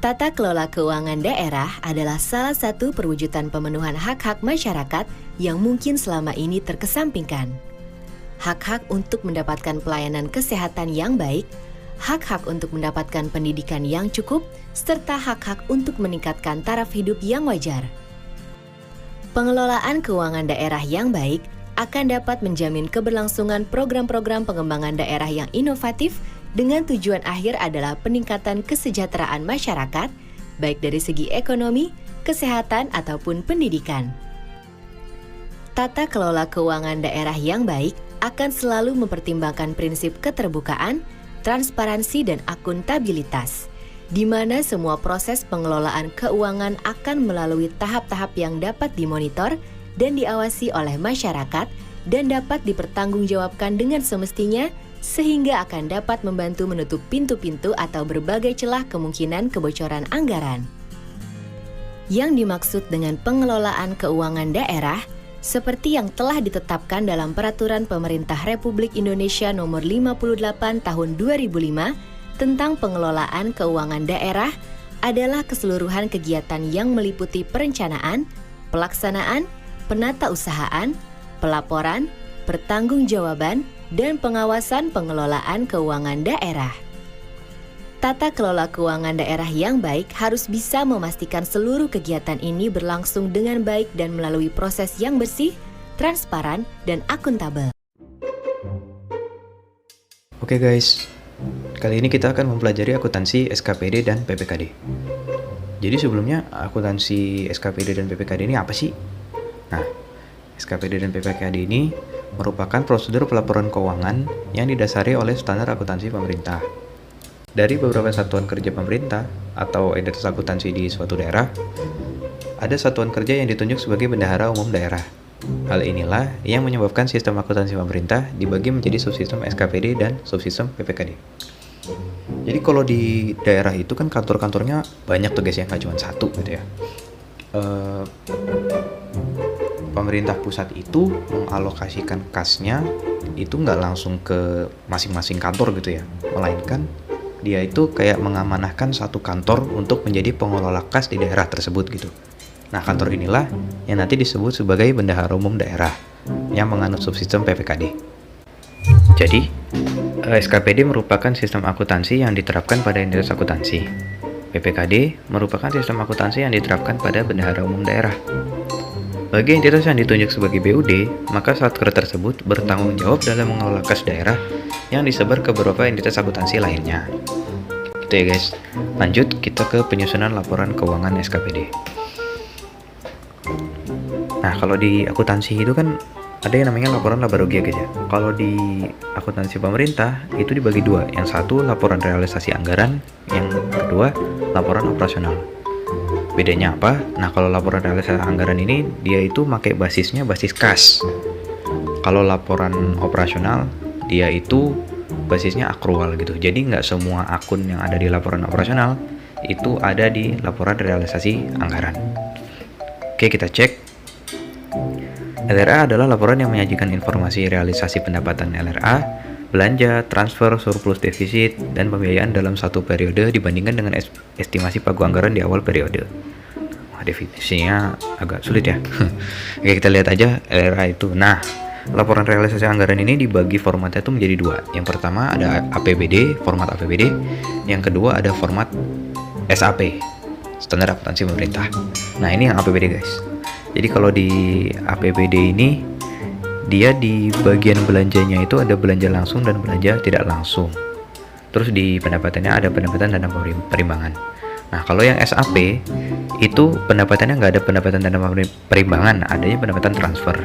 Tata kelola keuangan daerah adalah salah satu perwujudan pemenuhan hak-hak masyarakat yang mungkin selama ini terkesampingkan. Hak-hak untuk mendapatkan pelayanan kesehatan yang baik, hak-hak untuk mendapatkan pendidikan yang cukup, serta hak-hak untuk meningkatkan taraf hidup yang wajar. Pengelolaan keuangan daerah yang baik akan dapat menjamin keberlangsungan program-program pengembangan daerah yang inovatif dengan tujuan akhir adalah peningkatan kesejahteraan masyarakat, baik dari segi ekonomi, kesehatan, ataupun pendidikan. Tata kelola keuangan daerah yang baik akan selalu mempertimbangkan prinsip keterbukaan, transparansi, dan akuntabilitas, di mana semua proses pengelolaan keuangan akan melalui tahap-tahap yang dapat dimonitor dan diawasi oleh masyarakat dan dapat dipertanggungjawabkan dengan semestinya, sehingga akan dapat membantu menutup pintu-pintu atau berbagai celah kemungkinan kebocoran anggaran. Yang dimaksud dengan pengelolaan keuangan daerah, seperti yang telah ditetapkan dalam Peraturan Pemerintah Republik Indonesia Nomor 58 Tahun 2005 tentang pengelolaan keuangan daerah, adalah keseluruhan kegiatan yang meliputi perencanaan, pelaksanaan, penatausahaan, pelaporan, pertanggungjawaban, dan pengawasan pengelolaan keuangan daerah. Tata kelola keuangan daerah yang baik harus bisa memastikan seluruh kegiatan ini berlangsung dengan baik dan melalui proses yang bersih, transparan, dan akuntabel. Oke guys, kali ini kita akan mempelajari akuntansi SKPD dan PPKD. Jadi sebelumnya akuntansi SKPD dan PPKD ini apa sih? Nah, SKPD dan PPKD ini merupakan prosedur pelaporan keuangan yang didasari oleh standar akuntansi pemerintah. Dari beberapa satuan kerja pemerintah atau entitas akuntansi di suatu daerah, ada satuan kerja yang ditunjuk sebagai bendahara umum daerah. Hal inilah yang menyebabkan sistem akuntansi pemerintah dibagi menjadi subsistem SKPD dan subsistem PPKD. Jadi kalau di daerah itu kan kantor-kantornya banyak tuh guys ya, nggak cuma satu gitu ya. Pemerintah pusat itu mengalokasikan kasnya itu nggak langsung ke masing-masing kantor gitu ya, melainkan dia itu kayak mengamanahkan satu kantor untuk menjadi pengelola kas di daerah tersebut gitu. Nah, kantor inilah yang nanti disebut sebagai bendahara umum daerah yang menganut subsistem PPKD. Jadi, SKPD merupakan sistem akuntansi yang diterapkan pada entitas akuntansi. PPKD merupakan sistem akuntansi yang diterapkan pada bendahara umum daerah. Bagi entitas yang ditunjuk sebagai BUD, maka satker tersebut bertanggung jawab dalam mengelola kas daerah yang disebar ke beberapa entitas akuntansi lainnya. Gitu ya guys. Lanjut kita ke penyusunan laporan keuangan SKPD. Nah, kalau di akuntansi itu kan ada yang namanya laporan laba rugi ya guys ya. Kalau di akuntansi pemerintah itu dibagi dua. Yang satu laporan realisasi anggaran, yang kedua laporan operasional. Bedanya apa? Nah, kalau laporan realisasi anggaran ini dia itu pakai basisnya basis kas. Kalau laporan operasional dia itu basisnya akrual gitu. Jadi nggak semua akun yang ada di laporan operasional itu ada di laporan realisasi anggaran. Oke, kita cek. LRA adalah laporan yang menyajikan informasi realisasi pendapatan LRA, belanja, transfer, surplus defisit, dan pembiayaan dalam satu periode dibandingkan dengan estimasi pagu anggaran di awal periode. Wah, definisinya agak sulit ya. Oke, kita lihat aja LRA itu. Nah, laporan realisasi anggaran ini dibagi formatnya itu menjadi dua. Yang pertama ada APBD, format APBD. Yang kedua ada format SAP, standar akuntansi pemerintah. Nah, ini yang APBD guys. Jadi kalau di APBD ini dia di bagian belanjanya itu ada belanja langsung dan belanja tidak langsung. Terus di pendapatannya ada pendapatan dan perimbangan. Nah, kalau yang SAP itu pendapatannya nggak ada pendapatan dan perimbangan, adanya pendapatan transfer.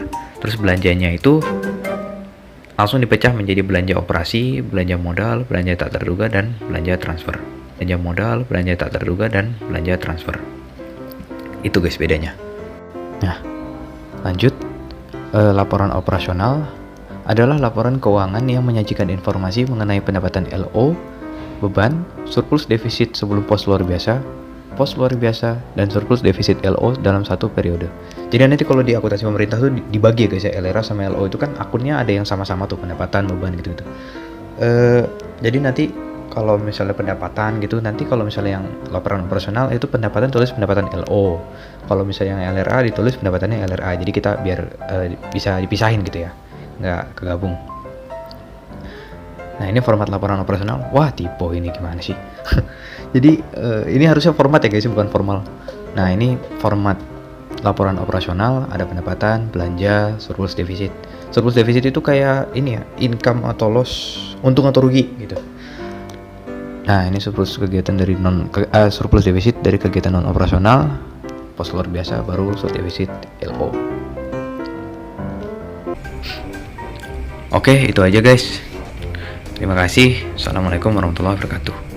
Terus belanjanya itu langsung dipecah menjadi belanja operasi, belanja modal, belanja tak terduga, dan belanja transfer. Belanja modal, belanja tak terduga, dan belanja transfer. Itu guys bedanya. Nah, lanjut. Laporan operasional adalah laporan keuangan yang menyajikan informasi mengenai pendapatan LO, beban, surplus defisit sebelum pos luar biasa, pos luar biasa, dan surplus defisit LO dalam satu periode. Jadi nanti kalau di akuntansi pemerintah tuh dibagi ya guys ya, LRA sama LO itu kan akunnya ada yang sama-sama tuh, pendapatan, beban gitu-gitu. Jadi nanti kalau misalnya pendapatan gitu, nanti kalau misalnya yang laporan operasional itu pendapatan tulis pendapatan LO. Kalau misalnya yang LRA ditulis pendapatannya LRA. Jadi kita biar bisa dipisahin gitu ya, nggak kegabung. Nah, ini format laporan operasional. Wah, typo ini gimana sih? Jadi ini harusnya format ya guys, bukan formal. Nah, ini format laporan operasional, ada pendapatan, belanja, surplus defisit. Surplus defisit itu kayak ini ya, income atau loss, untung atau rugi gitu. Nah, ini surplus kegiatan dari surplus defisit dari kegiatan non operasional, pos luar biasa, baru surplus defisit LO. Oke, itu aja guys. Terima kasih. Assalamualaikum warahmatullahi wabarakatuh.